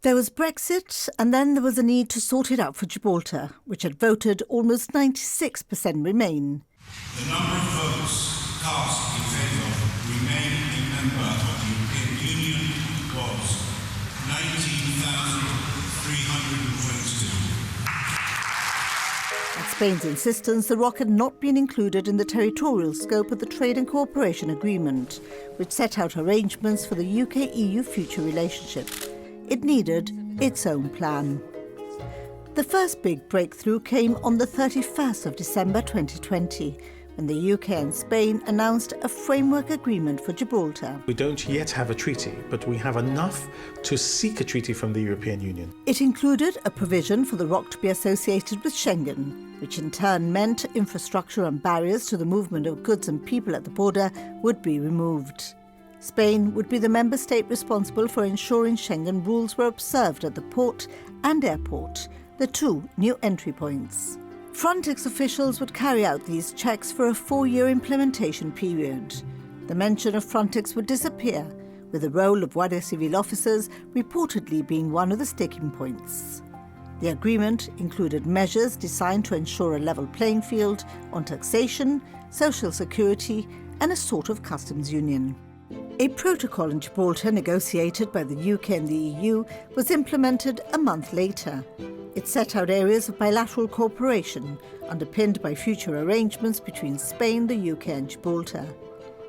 There was Brexit, and then there was a need to sort it out for Gibraltar, which had voted almost 96% Remain. The number of votes cast in favour of remaining a member of the European Union was 19,322. At Spain's insistence, the ROC had not been included in the territorial scope of the Trade and Cooperation Agreement, which set out arrangements for the UK-EU future relationship. It needed its own plan. The first big breakthrough came on the 31st of December 2020, when the UK and Spain announced a framework agreement for Gibraltar. We don't yet have a treaty, but we have enough to seek a treaty from the European Union. It included a provision for the ROC to be associated with Schengen, which in turn meant infrastructure and barriers to the movement of goods and people at the border would be removed. Spain would be the member state responsible for ensuring Schengen rules were observed at the port and airport, the two new entry points. Frontex officials would carry out these checks for a 4-year implementation period. The mention of Frontex would disappear, with the role of Guardia Civil officers reportedly being one of the sticking points. The agreement included measures designed to ensure a level playing field on taxation, social security, and a sort of customs union. A protocol in Gibraltar negotiated by the UK and the EU was implemented a month later. It set out areas of bilateral cooperation, underpinned by future arrangements between Spain, the UK and Gibraltar.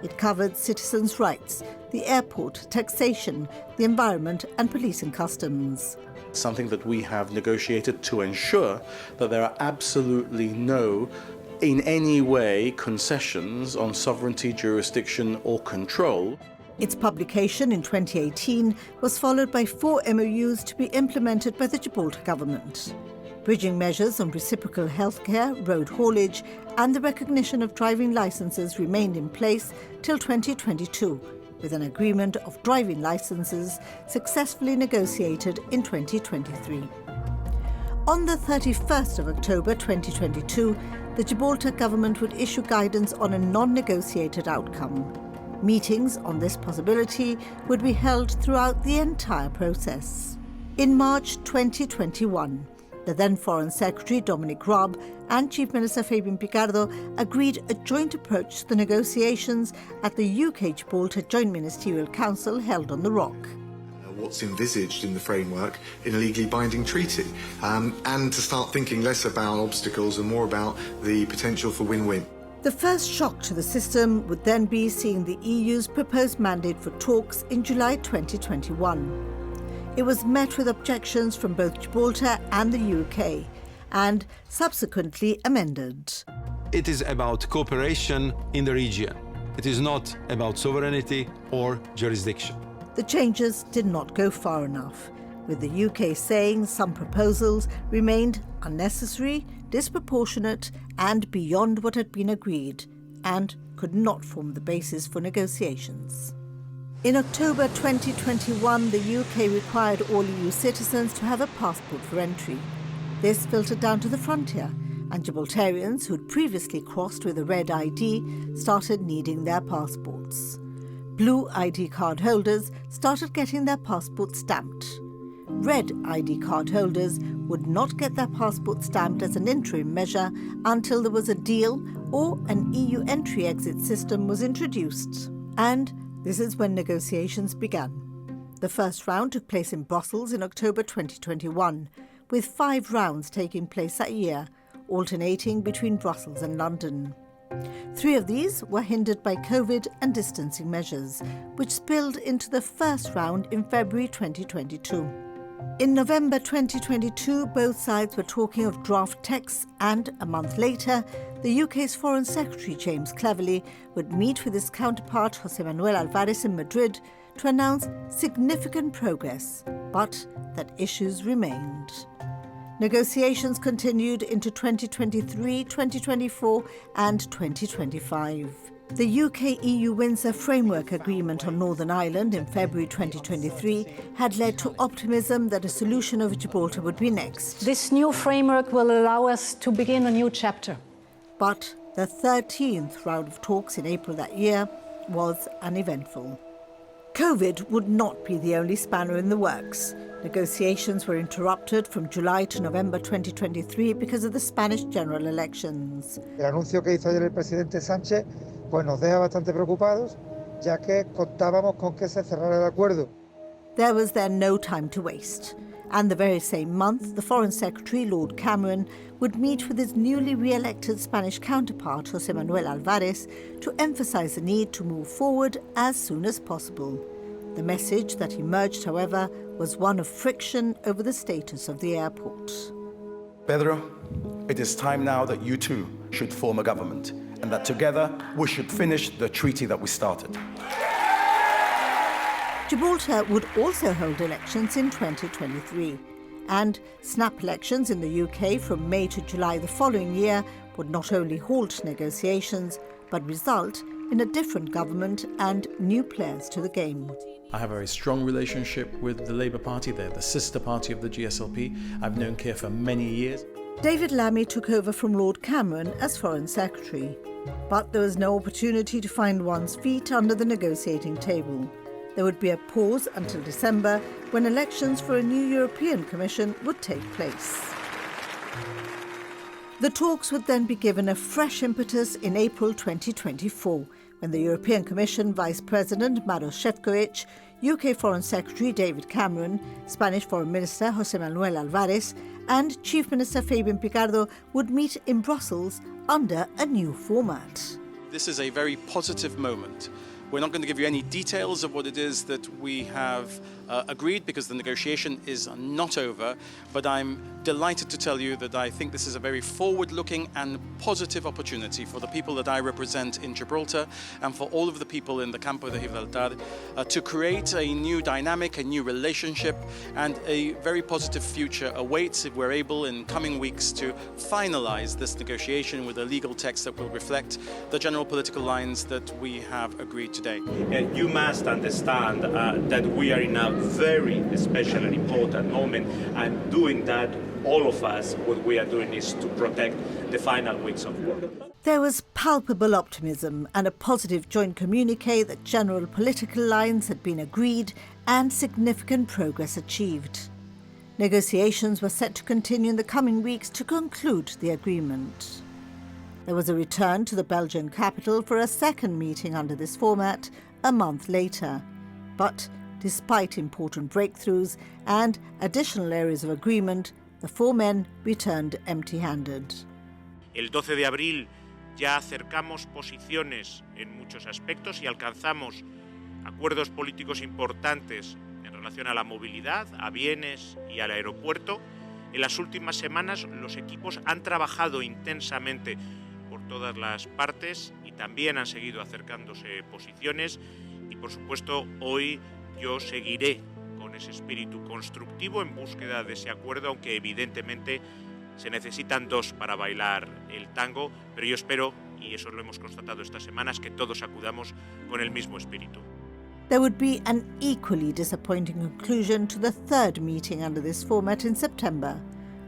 It covered citizens' rights, the airport, taxation, the environment and police and customs. Something that we have negotiated to ensure that there are absolutely no, in any way, concessions on sovereignty, jurisdiction or control. Its publication in 2018 was followed by 4 MOUs to be implemented by the Gibraltar government. Bridging measures on reciprocal healthcare, road haulage and the recognition of driving licences remained in place till 2022, with an agreement of driving licences successfully negotiated in 2023. On the 31st of October 2022, the Gibraltar government would issue guidance on a non-negotiated outcome. Meetings on this possibility would be held throughout the entire process. In March 2021, the then Foreign Secretary Dominic Raab and Chief Minister Fabian Picardo agreed a joint approach to the negotiations at the UK-Gibraltar Joint Ministerial Council held on the ROC. What's envisaged in the framework in a legally binding treaty, and to start thinking less about obstacles and more about the potential for win-win. The first shock to the system would then be seeing the EU's proposed mandate for talks in July 2021. It was met with objections from both Gibraltar and the UK, and subsequently amended. It is about cooperation in the region. It is not about sovereignty or jurisdiction. The changes did not go far enough, with the UK saying some proposals remained unnecessary, disproportionate and beyond what had been agreed, and could not form the basis for negotiations. In October 2021, the UK required all EU citizens to have a passport for entry. This filtered down to the frontier, and Gibraltarians who'd previously crossed with a red ID started needing their passports. Blue ID card holders started getting their passports stamped. Red ID card holders would not get their passport stamped as an interim measure until there was a deal or an EU entry-exit system was introduced. And this is when negotiations began. The first round took place in Brussels in October 2021, with 5 rounds taking place that year, alternating between Brussels and London. 3 of these were hindered by COVID and distancing measures, which spilled into the first round in February 2022. In November 2022, both sides were talking of draft texts, and a month later, the UK's Foreign Secretary James Cleverly would meet with his counterpart José Manuel Álvarez in Madrid to announce significant progress, but that issues remained. Negotiations continued into 2023, 2024 and 2025. The UK-EU Windsor Framework Agreement on Northern Ireland in February 2023 had led to optimism that a solution over Gibraltar would be next. This new framework will allow us to begin a new chapter. But the 13th round of talks in April that year was uneventful. COVID would not be the only spanner in the works. Negotiations were interrupted from July to November 2023 because of the Spanish general elections. El anuncio que hizo ayer el presidente Sánchez pues nos deja bastante preocupados, ya que contábamos con que se cerrara el acuerdo. There was then no time to waste. And the very same month, the Foreign Secretary, Lord Cameron, would meet with his newly re-elected Spanish counterpart, José Manuel Álvarez, to emphasise the need to move forward as soon as possible. The message that emerged, however, was one of friction over the status of the airport. Pedro, it is time now that you two should form a government, and that together we should finish the treaty that we started. Gibraltar would also hold elections in 2023, and snap elections in the UK from May to July the following year would not only halt negotiations, but result in a different government and new players to the game. I have a very strong relationship with the Labour Party. They're the sister party of the GSLP. I've known Keir for many years. David Lammy took over from Lord Cameron as Foreign Secretary, but there was no opportunity to find one's feet under the negotiating table. There would be a pause until December, when elections for a new European Commission would take place. The talks would then be given a fresh impetus in April 2024, when the European Commission Vice President Maroš Šefčovič, UK Foreign Secretary David Cameron, Spanish Foreign Minister José Manuel Álvarez, and Chief Minister Fabian Picardo would meet in Brussels under a new format. This is a very positive moment. We're not going to give you any details of what it is that we have agreed, because the negotiation is not over, but I'm delighted to tell you that I think this is a very forward-looking and positive opportunity for the people that I represent in Gibraltar and for all of the people in the Campo de Gibraltar to create a new dynamic, a new relationship, and a very positive future awaits if we're able in coming weeks to finalize this negotiation with a legal text that will reflect the general political lines that we have agreed today. You must understand that we are in a very special and important moment, and doing that, all of us, what we are doing is to protect the final weeks of war. There was palpable optimism and a positive joint communique that general political lines had been agreed and significant progress achieved. Negotiations were set to continue in the coming weeks to conclude the agreement. There was a return to the Belgian capital for a second meeting under this format a month later. But despite important breakthroughs and additional areas of agreement, the four men returned empty-handed. El 12 de abril ya acercamos posiciones en muchos aspectos y alcanzamos acuerdos políticos importantes en relación a la movilidad, a bienes y al aeropuerto. En las últimas semanas los equipos han trabajado intensamente por todas las partes y también han seguido acercándose posiciones, y por supuesto hoy yo seguiré con ese espíritu constructivo en búsqueda de ese acuerdo, aunque evidentemente se necesitan dos para bailar el tango, pero yo espero, y eso lo hemos constatado estas semanas, que todos acudamos con el mismo espíritu. There would be an equally disappointing conclusion to the third meeting under this format in September,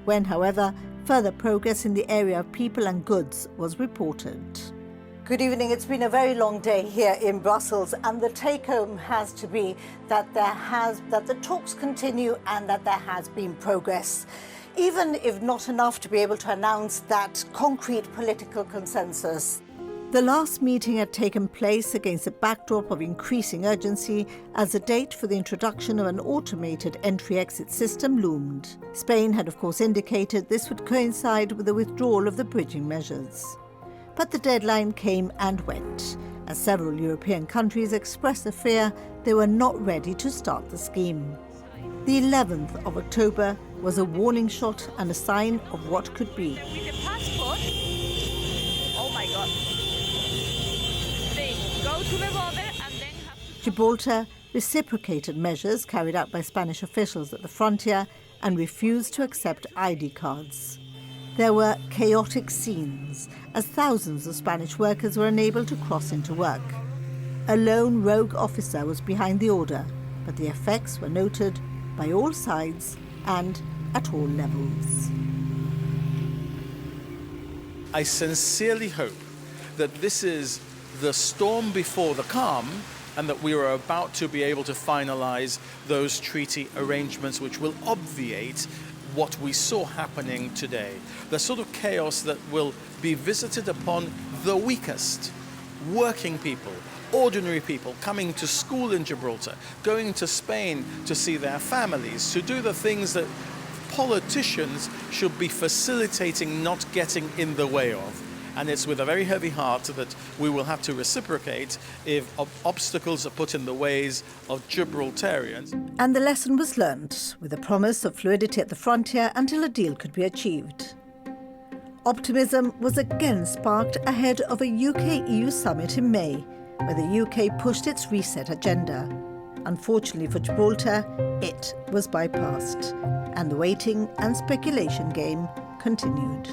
when, however, further progress in the area of people and goods was reported. Good evening. It's been a very long day here in Brussels, and the take-home has to be that the talks continue and that there has been progress, even if not enough to be able to announce that concrete political consensus. The last meeting had taken place against a backdrop of increasing urgency as a date for the introduction of an automated entry-exit system loomed. Spain had, of course, indicated this would coincide with the withdrawal of the bridging measures. But the deadline came and went, as several European countries expressed the fear they were not ready to start the scheme. The 11th of October was a warning shot and a sign of what could be. With the passport, oh my God, they go to the border and then have to... Gibraltar reciprocated measures carried out by Spanish officials at the frontier and refused to accept ID cards. There were chaotic scenes as thousands of Spanish workers were unable to cross into work. A lone rogue officer was behind the order, but the effects were noted by all sides and at all levels. I sincerely hope that this is the storm before the calm, and that we are about to be able to finalise those treaty arrangements which will obviate what we saw happening today. The sort of chaos that will be visited upon the weakest, working people, ordinary people coming to school in Gibraltar, going to Spain to see their families, to do the things that politicians should be facilitating, not getting in the way of. And it's with a very heavy heart that we will have to reciprocate if obstacles are put in the ways of Gibraltarians. And the lesson was learnt, with a promise of fluidity at the frontier until a deal could be achieved. Optimism was again sparked ahead of a UK-EU summit in May, where the UK pushed its reset agenda. Unfortunately for Gibraltar, it was bypassed, and the waiting and speculation game continued.